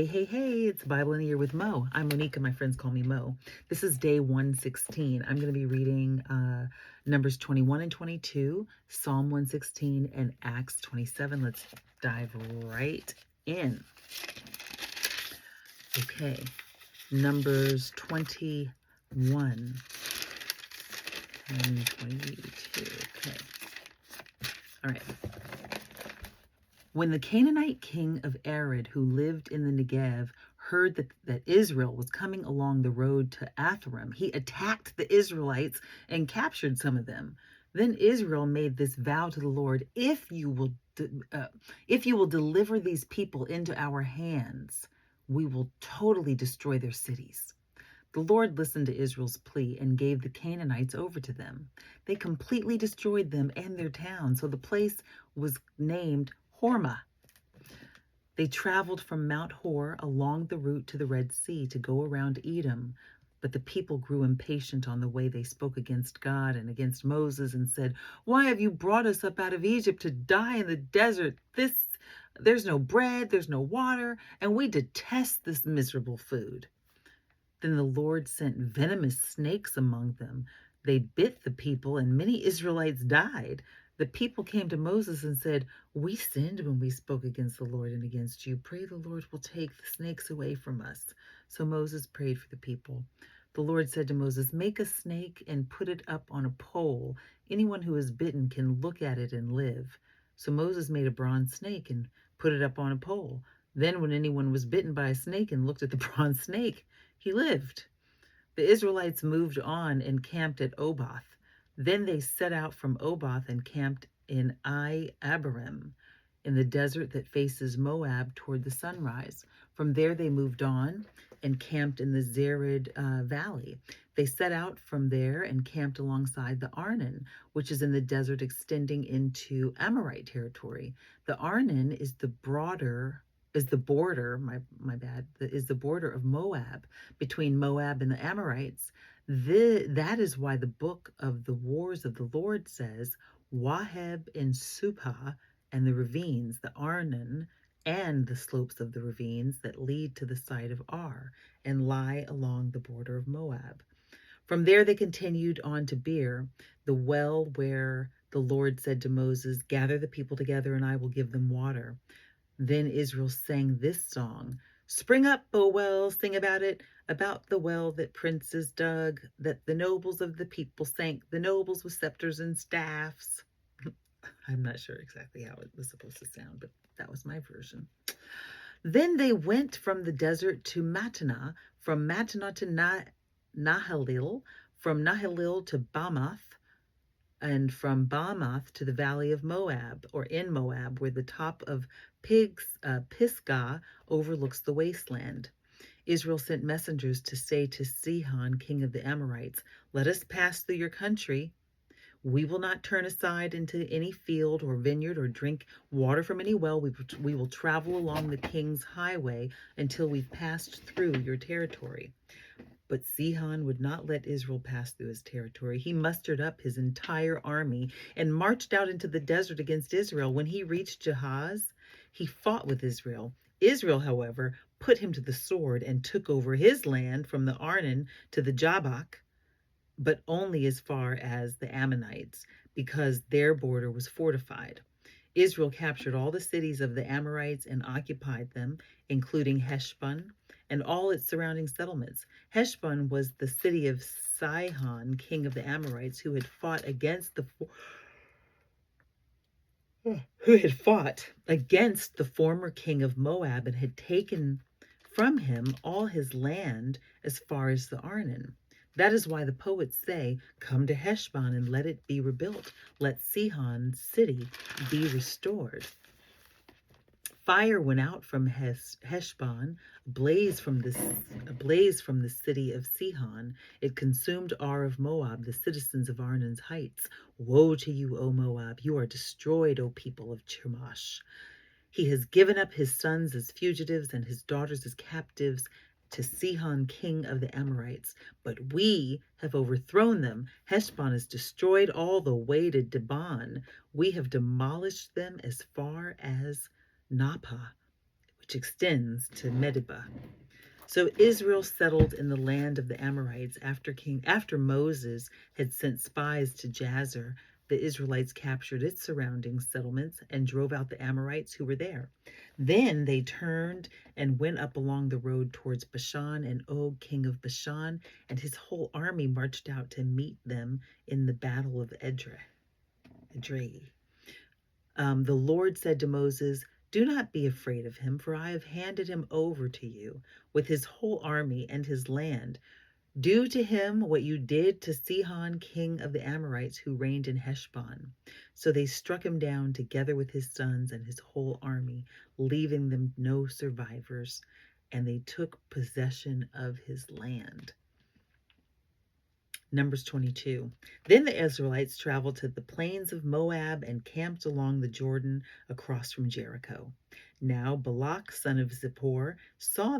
Hey, it's Bible in a Year with Mo. I'm Monique and my friends call me Mo. This is day 116. I'm going to be reading Numbers 21 and 22, Psalm 116, and Acts 27. Let's dive right in. Okay, Numbers 21 and 22. Okay, all right. When the Canaanite king of Arad, who lived in the Negev, heard that Israel was coming along the road to Atharim, he attacked the Israelites and captured some of them. Then Israel made this vow to the Lord: if you will deliver these people into our hands, we will totally destroy their cities. The Lord listened to Israel's plea and gave the Canaanites over to them. They completely destroyed them and their town, so the place was named Hormah. They traveled from Mount Hor along the route to the Red Sea to go around Edom. But the people grew impatient on the way. They spoke against God and against Moses and said, "Why have you brought us up out of Egypt to die in the desert? There's no bread, there's no water, and we detest this miserable food." Then the Lord sent venomous snakes among them. They bit the people, and many Israelites died. The people came to Moses and said, "We sinned when we spoke against the Lord and against you. Pray the Lord will take the snakes away from us." So Moses prayed for the people. The Lord said to Moses, "Make a snake and put it up on a pole. Anyone who is bitten can look at it and live." So Moses made a bronze snake and put it up on a pole. Then when anyone was bitten by a snake and looked at the bronze snake, he lived. The Israelites moved on and camped at Oboth. Then they set out from Oboth and camped in Abarim, in the desert that faces Moab toward the sunrise. From there they moved on and camped in the Zered Valley. They set out from there and camped alongside the Arnon, which is in the desert extending into Amorite territory. The Arnon is the border, is the border of Moab, between Moab and the Amorites. That is why the book of the wars of the Lord says, Waheb and Supah and the ravines, the Arnon, and the slopes of the ravines that lead to the site of Ar and lie along the border of Moab. From there they continued on to Beer, the well where the Lord said to Moses, "Gather the people together and I will give them water." Then Israel sang this song: "Spring up, O well, sing about it, about the well that princes dug, that the nobles of the people sank, the nobles with scepters and staffs." I'm not sure exactly how it was supposed to sound, but that was my version. Then they went from the desert to Mattanah, from Mattanah to Nahalil, from Nahalil to Bamoth, and from Bamoth to the valley of Moab, or in Moab, where the top of Pisgah overlooks the wasteland. Israel sent messengers to say to Sihon, king of the Amorites, "Let us pass through your country. We will not turn aside into any field or vineyard or drink water from any well. We will travel along the king's highway until we've passed through your territory." But Sihon would not let Israel pass through his territory. He mustered up his entire army and marched out into the desert against Israel. When he reached Jahaz, he fought with Israel. Israel, however, put him to the sword and took over his land from the Arnon to the Jabbok, but only as far as the Ammonites, because their border was fortified. Israel captured all the cities of the Amorites and occupied them, including Heshbon and all its surrounding settlements. Heshbon was the city of Sihon, king of the Amorites, who had fought against the former king of Moab and had taken from him all his land as far as the Arnon. That is why the poets say, "Come to Heshbon and let it be rebuilt. Let Sihon's city be restored." Fire went out from Heshbon, a blaze from the city of Sihon. It consumed Ar of Moab, the citizens of Arnon's heights. Woe to you, O Moab! You are destroyed, O people of Chemosh. He has given up his sons as fugitives and his daughters as captives to Sihon, king of the Amorites. But we have overthrown them. Heshbon is destroyed all the way to Dibon. We have demolished them as far as Napa, which extends to Medeba. So Israel settled in the land of the Amorites after Moses had sent spies to Jazer. The Israelites captured its surrounding settlements and drove out the Amorites who were there. Then they turned and went up along the road towards Bashan, and Og, king of Bashan, and his whole army marched out to meet them in the battle of Edrei. The Lord said to Moses, "Do not be afraid of him, for I have handed him over to you with his whole army and his land. Do to him what you did to Sihon, king of the Amorites, who reigned in Heshbon." So they struck him down together with his sons and his whole army, leaving them no survivors, and they took possession of his land. Numbers 22. Then the Israelites traveled to the plains of Moab and camped along the Jordan across from Jericho. Now Balak, son of Zippor, saw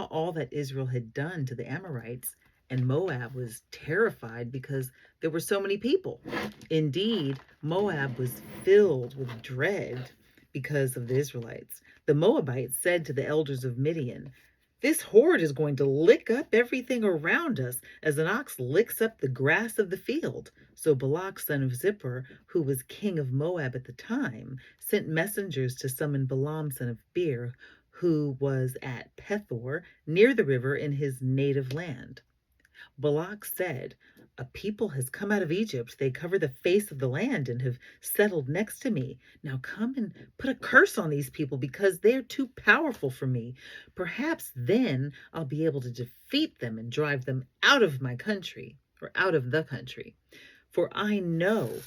all that Israel had done to the Amorites, and Moab was terrified because there were so many people. Indeed, Moab was filled with dread because of the Israelites. The Moabites said to the elders of Midian, "This horde is going to lick up everything around us as an ox licks up the grass of the field." So Balak, son of Zippor, who was king of Moab at the time, sent messengers to summon Balaam, son of Beer, who was at Pethor, near the river in his native land. Balak said, "A people has come out of Egypt. They cover the face of the land and have settled next to me. Now come and put a curse on these people because they're too powerful for me. Perhaps then I'll be able to defeat them and drive them out of my country, or out of the country. For I know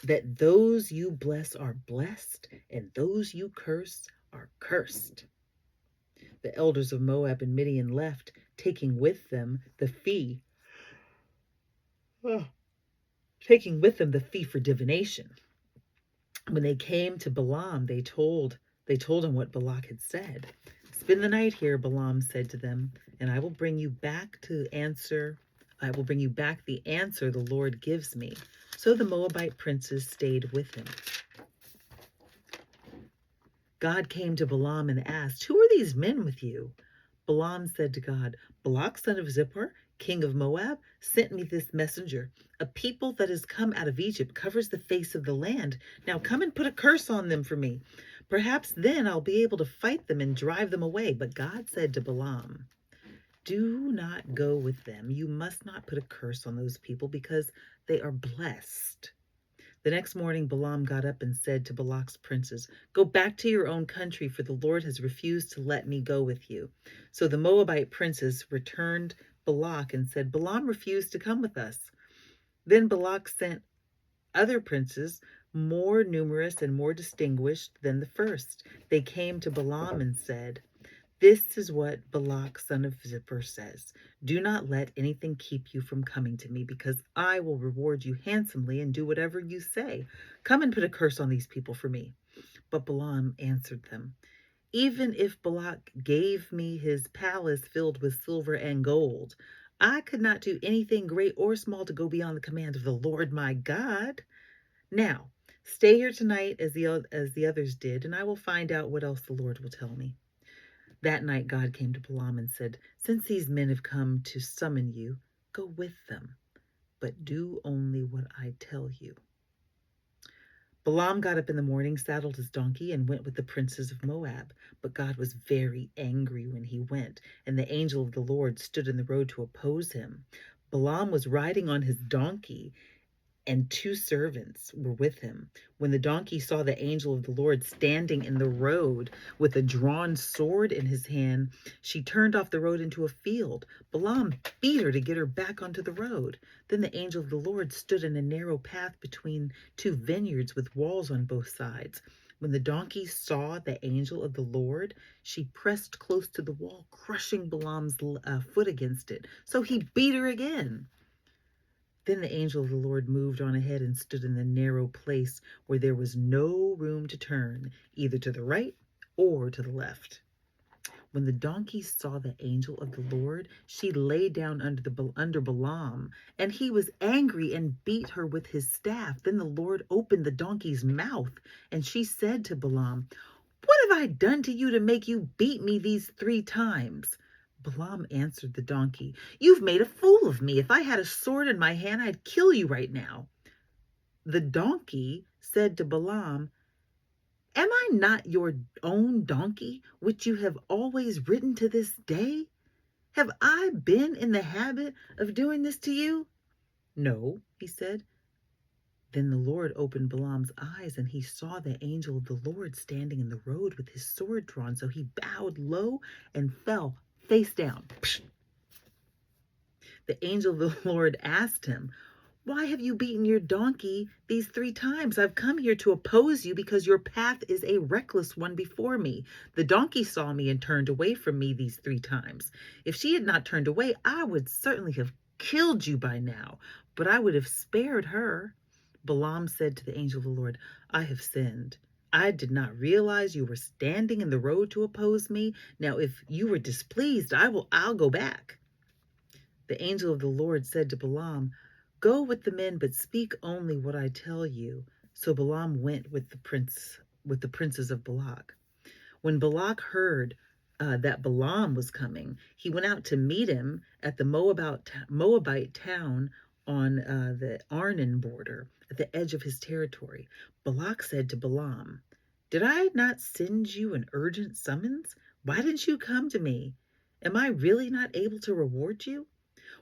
that those you bless are blessed, and those you curse are cursed." The elders of Moab and Midian left, taking with them the fee for divination. When they came to Balaam, they told him what Balak had said. "Spend the night here," Balaam said to them, "and I will bring you back the answer the Lord gives me." So the Moabite princes stayed with him. God came to Balaam and asked, "Who are these men with you?" Balaam said to God, "Balak, son of Zippor, king of Moab, sent me this messenger. A people that has come out of Egypt covers the face of the land. Now come and put a curse on them for me. Perhaps then I'll be able to fight them and drive them away." But God said to Balaam, "Do not go with them. You must not put a curse on those people because they are blessed." The next morning, Balaam got up and said to Balak's princes, "Go back to your own country, for the Lord has refused to let me go with you." So the Moabite princes returned Balak and said, "Balaam refused to come with us." Then Balak sent other princes, more numerous and more distinguished than the first. They came to Balaam and said, "This is what Balak, son of Zippor, says. Do not let anything keep you from coming to me, because I will reward you handsomely and do whatever you say. Come and put a curse on these people for me." But Balaam answered them, "Even if Balak gave me his palace filled with silver and gold, I could not do anything great or small to go beyond the command of the Lord my God. Now, stay here tonight as the others did, and I will find out what else the Lord will tell me." That night God came to Balaam and said, "Since these men have come to summon you, go with them, but do only what I tell you." Balaam got up in the morning, saddled his donkey, and went with the princes of Moab. But God was very angry when he went, and the angel of the Lord stood in the road to oppose him. Balaam was riding on his donkey, and two servants were with him. When the donkey saw the angel of the Lord standing in the road with a drawn sword in his hand, she turned off the road into a field. Balaam beat her to get her back onto the road. Then the angel of the Lord stood in a narrow path between two vineyards with walls on both sides. When the donkey saw the angel of the Lord, she pressed close to the wall, crushing Balaam's foot against it. So he beat her again. Then the angel of the Lord moved on ahead and stood in the narrow place where there was no room to turn, either to the right or to the left. When the donkey saw the angel of the Lord, she lay down under Balaam, and he was angry and beat her with his staff. Then the Lord opened the donkey's mouth, and she said to Balaam, "What have I done to you to make you beat me these 3 times? Balaam answered the donkey, You've made a fool of me. If I had a sword in my hand, I'd kill you right now. The donkey said to Balaam, Am I not your own donkey, which you have always ridden to this day? Have I been in the habit of doing this to you? No, he said. Then the Lord opened Balaam's eyes, and he saw the angel of the Lord standing in the road with his sword drawn. So he bowed low and fell face down. The angel of the Lord asked him, Why have you beaten your donkey these 3 times? I've come here to oppose you because your path is a reckless one before me. The donkey saw me and turned away from me these 3 times. If she had not turned away, I would certainly have killed you by now, but I would have spared her. Balaam said to the angel of the Lord, I have sinned. I did not realize you were standing in the road to oppose me. Now, if you were displeased, I'll go back. The angel of the Lord said to Balaam, Go with the men, but speak only what I tell you. So Balaam went with the princes of Balak. When Balak heard that Balaam was coming, he went out to meet him at the Moabite town on the Arnon border, at the edge of his territory. Balak said to Balaam, Did I not send you an urgent summons? Why didn't you come to me? Am I really not able to reward you?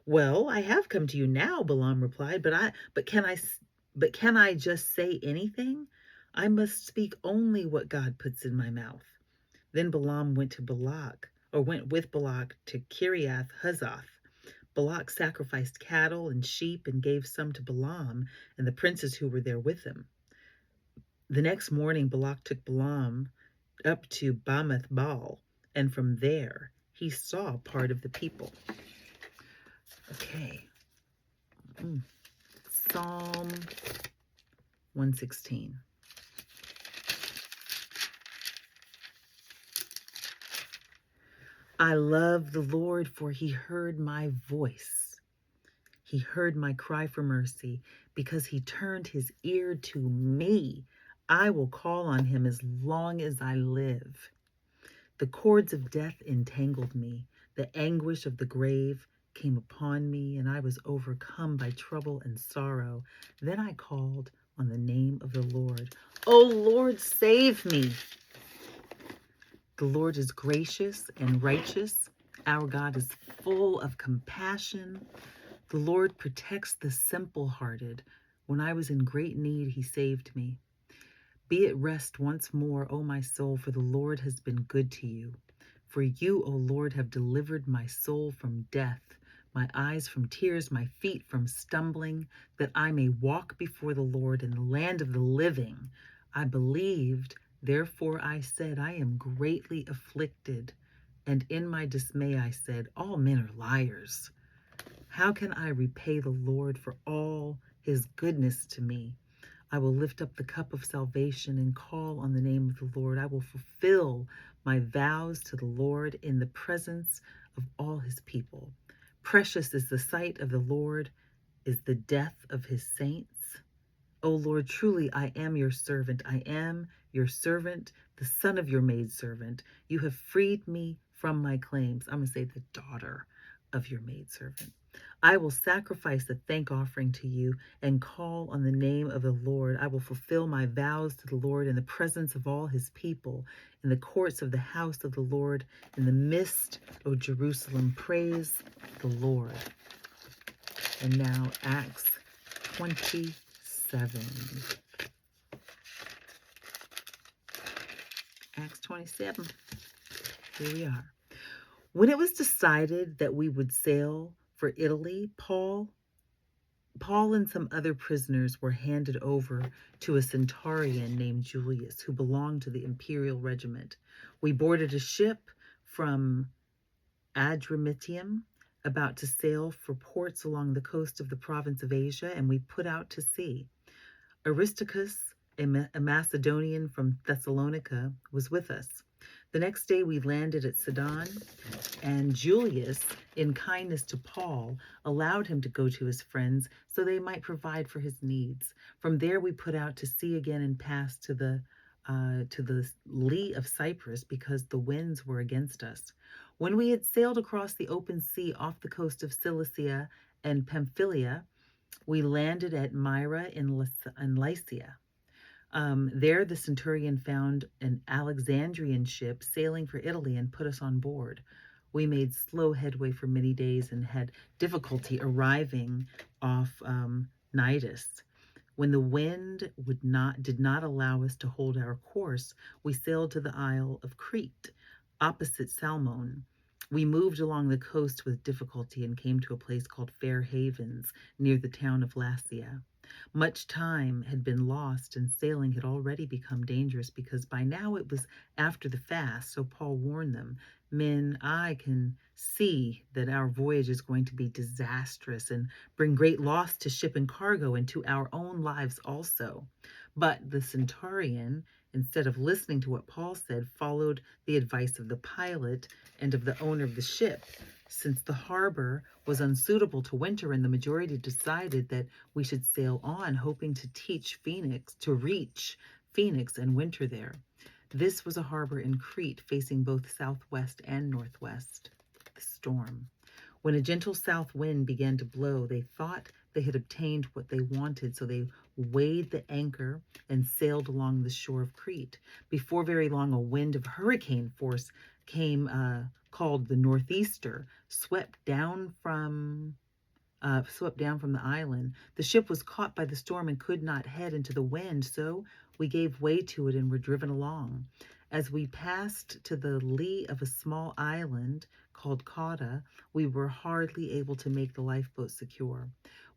Well, I have come to you now, Balaam replied, but can I just say anything? I must speak only what God puts in my mouth. Then Balaam went with Balak to Kiriath Huzoth. Balak sacrificed cattle and sheep and gave some to Balaam and the princes who were there with him. The next morning Balak took Balaam up to Bamoth Baal, and from there he saw part of the people. Okay. Psalm 116. I love the Lord, for he heard my voice. He heard my cry for mercy because he turned his ear to me. I will call on him as long as I live. The cords of death entangled me. The anguish of the grave came upon me, and I was overcome by trouble and sorrow. Then I called on the name of the Lord. O Lord, save me. The Lord is gracious and righteous. Our God is full of compassion. The Lord protects the simple-hearted. When I was in great need, he saved me. Be at rest once more, O my soul, for the Lord has been good to you. For you, O Lord, have delivered my soul from death, my eyes from tears, my feet from stumbling, that I may walk before the Lord in the land of the living. I believed, therefore I said, I am greatly afflicted. And in my dismay I said, all men are liars. How can I repay the Lord for all his goodness to me? I will lift up the cup of salvation and call on the name of the Lord. I will fulfill my vows to the Lord in the presence of all his people. Precious is the sight of the Lord, is the death of his saints. O Lord, truly I am your servant. I am your servant, the son of your maidservant. You have freed me from my claims. I'm going to say the daughter of your maidservant. I will sacrifice a thank offering to you and call on the name of the Lord. I will fulfill my vows to the Lord in the presence of all his people, in the courts of the house of the Lord, in the midst, O Jerusalem. Praise the Lord. And now Acts 27. Acts 27. Here we are. When it was decided that we would sail for Italy, Paul and some other prisoners were handed over to a centurion named Julius, who belonged to the imperial regiment. We boarded a ship from Adramyttium, about to sail for ports along the coast of the province of Asia, and we put out to sea. Aristarchus, a Macedonian from Thessalonica, was with us. The next day we landed at Sidon, and Julius, in kindness to Paul, allowed him to go to his friends so they might provide for his needs. From there we put out to sea again and passed to the to the lee of Cyprus because the winds were against us. When we had sailed across the open sea off the coast of Cilicia and Pamphylia, we landed at Myra in Lycia. There, the centurion found an Alexandrian ship sailing for Italy and put us on board. We made slow headway for many days and had difficulty arriving off Cnidus. When the wind did not allow us to hold our course, we sailed to the Isle of Crete, opposite Salmone. We moved along the coast with difficulty and came to a place called Fair Havens near the town of Lasea. Much time had been lost, and sailing had already become dangerous because by now it was after the fast. So Paul warned them, "Men, I can see that our voyage is going to be disastrous and bring great loss to ship and cargo and to our own lives also." But the centurion, instead of listening to what Paul said, followed the advice of the pilot and of the owner of the ship. Since the harbor was unsuitable to winter and the majority decided that we should sail on, hoping to reach Phoenix and winter there. This was a harbor in Crete facing both southwest and northwest. The storm. When a gentle south wind began to blow, they thought they had obtained what they wanted, so they weighed the anchor and sailed along the shore of Crete. Before very long, a wind of hurricane force came, called the northeaster, swept down from the island. The ship was caught by the storm and could not head into the wind, so we gave way to it and were driven along. As we passed to the lee of a small island called Cauda, we were hardly able to make the lifeboat secure.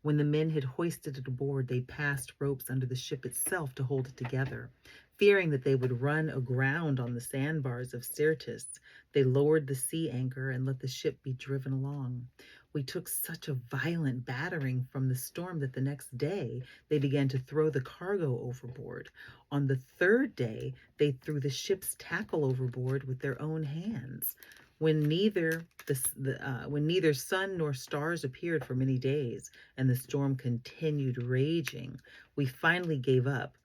When the men had hoisted it aboard, they passed ropes under the ship itself to hold it together. Fearing that they would run aground on the sandbars of Syrtis, they lowered the sea anchor and let the ship be driven along. We took such a violent battering from the storm that the next day they began to throw the cargo overboard. On the third day, they threw the ship's tackle overboard with their own hands. When neither sun nor stars appeared for many days and the storm continued raging, we finally gave up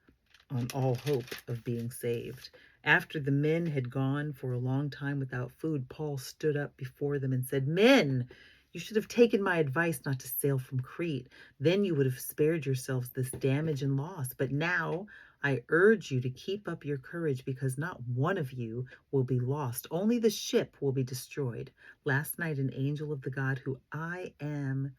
on all hope of being saved. After the men had gone for a long time without food, Paul stood up before them and said, "Men, you should have taken my advice not to sail from Crete. Then you would have spared yourselves this damage and loss. But now I urge you to keep up your courage because not one of you will be lost. Only the ship will be destroyed. Last night, an angel of the God whose I am,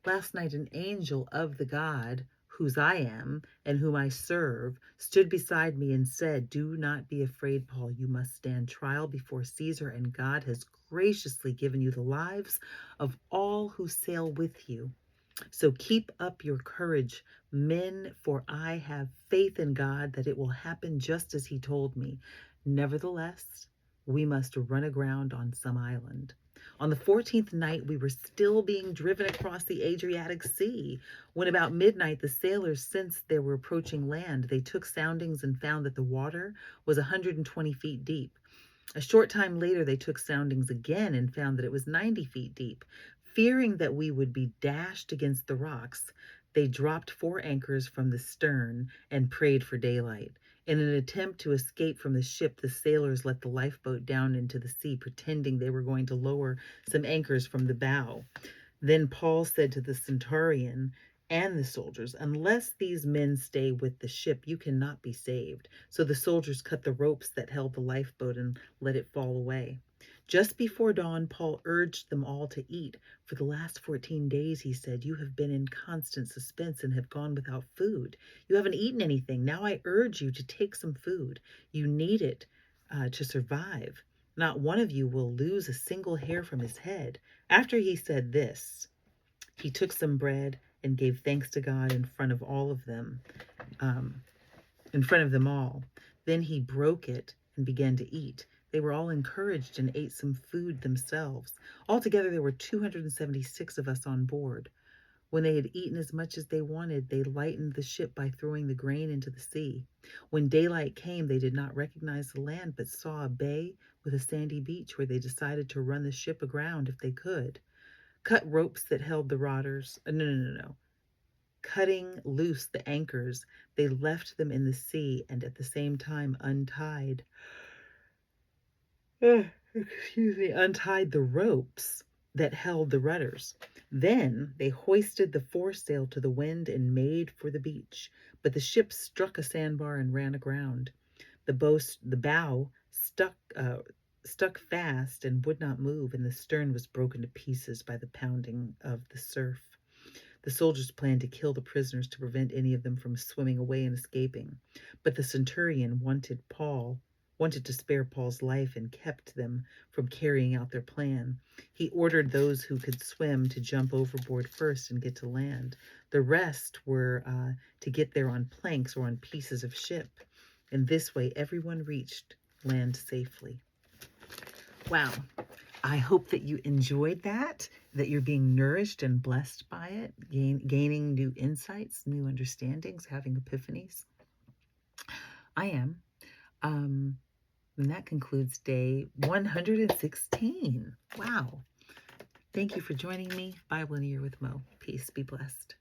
last night an angel of the God whose I am and whom I serve stood beside me and said, 'Do not be afraid, Paul. You must stand trial before Caesar, and God has graciously given you the lives of all who sail with you. So keep up your courage, men, for I have faith in God that it will happen just as he told me. Nevertheless, we must run aground on some island.' On the 14th night, we were still being driven across the Adriatic Sea. When about midnight, the sailors sensed they were approaching land. They took soundings and found that the water was 120 feet deep. A short time later, they took soundings again and found that it was 90 feet deep. Fearing that we would be dashed against the rocks, they dropped 4 anchors from the stern and prayed for daylight. In an attempt to escape from the ship, the sailors let the lifeboat down into the sea, pretending they were going to lower some anchors from the bow. Then Paul said to the centurion and the soldiers, "Unless these men stay with the ship, you cannot be saved." So the soldiers cut the ropes that held the lifeboat and let it fall away. Just before dawn, Paul urged them all to eat. "For the last 14 days," he said, "you have been in constant suspense and have gone without food. You haven't eaten anything. Now I urge you to take some food. You need it to survive. Not one of you will lose a single hair from his head." After he said this, he took some bread and gave thanks to God um, in front of them all. Then he broke it and began to eat. They were all encouraged and ate some food themselves. Altogether, there were 276 of us on board. When they had eaten as much as they wanted, they lightened the ship by throwing the grain into the sea. When daylight came, they did not recognize the land, but saw a bay with a sandy beach where they decided to run the ship aground if they could. Cut ropes that held the rodders. No, no, no, no. Cutting loose the anchors, they left them in the sea and at the same time untied the ropes that held the rudders. Then they hoisted the foresail to the wind and made for the beach. But the ship struck a sandbar and ran aground. The bow stuck fast and would not move, and the stern was broken to pieces by the pounding of the surf. The soldiers planned to kill the prisoners to prevent any of them from swimming away and escaping. But the centurion wanted to spare Paul's life and kept them from carrying out their plan. He ordered those who could swim to jump overboard first and get to land. The rest were to get there on planks or on pieces of ship. In this way, everyone reached land safely. Wow. I hope that you enjoyed that you're being nourished and blessed by it, gaining new insights, new understandings, having epiphanies. I am. And that concludes day 116. Wow. Thank you for joining me. Bible in a Year with Mo. Peace. Be blessed.